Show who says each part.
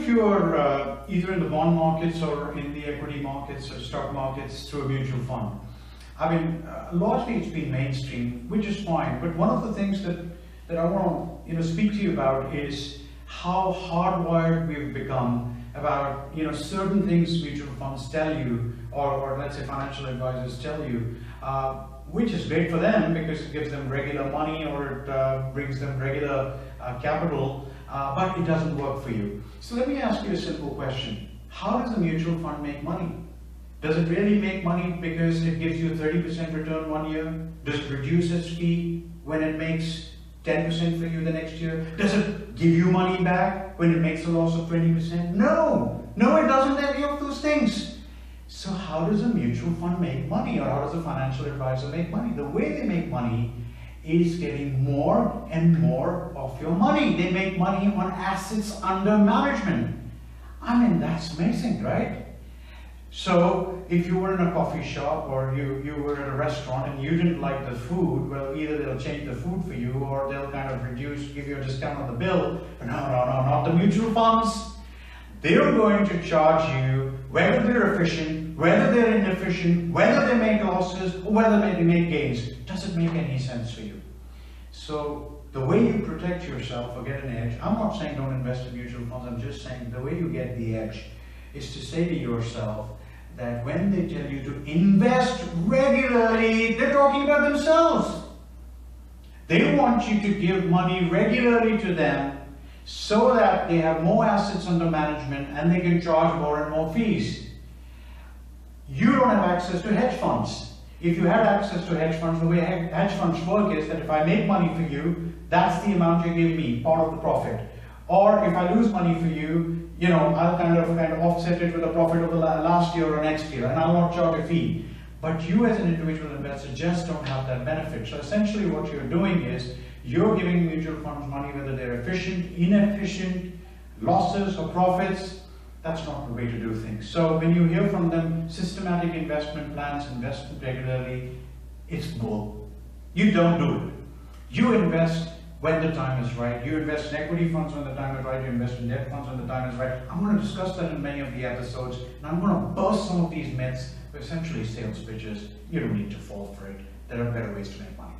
Speaker 1: if you're either in the bond markets or in the equity markets or stock markets through a mutual fund. I mean, largely it's been mainstream, which is fine. But one of the things that I want to speak to you about is how hardwired we've become about certain things mutual funds tell you, or let's say financial advisors tell you, which is great for them because it gives them regular money or it brings them regular capital, but it doesn't work for you. So let me ask you a simple question. How does a mutual fund make money? Does it really make money because it gives you a 30% return one year? Does it reduce its fee when it makes 10% for you the next year? Does it give you money back when it makes a loss of 20%? No, it doesn't any of those things. So how does a mutual fund make money, or how does a financial advisor make money? The way they make money is getting more and more of your money. They make money on assets under management. I mean, that's amazing, right? So if you were in a coffee shop or you were at a restaurant and you didn't like the food, well, either they'll change the food for you or they'll kind of give you a discount on the bill. But no, not the mutual funds. They're going to charge you whether they're efficient, whether they're inefficient, whether they make losses, or whether they make gains. Does it make any sense for you? So the way you protect yourself or get an edge, I'm not saying don't invest in mutual funds, I'm just saying the way you get the edge is to say to yourself that when they tell you to invest regularly, they're talking about themselves. They want you to give money regularly to them so that they have more assets under management and they can charge more and more fees. You don't have access to hedge funds. If you had access to hedge funds, the way hedge funds work is that if I make money for you, that's the amount you give me, part of the profit. Or if I lose money for you, I'll kind of offset it with the profit of the last year or next year, and I'll not charge a fee. But you as an individual investor just don't have that benefit. So essentially what you're doing is you're giving mutual funds money whether they're efficient, inefficient, losses or profits. That's not the way to do things. So when you hear from them, systematic investment plans, invest regularly, it's bull. You don't do it. You invest when the time is right. You invest in equity funds when the time is right. You invest in debt funds when the time is right. I'm going to discuss that in many of the episodes, and I'm going to burst some of these myths, essentially sales pitches. You don't need to fall for it. There are better ways to make money.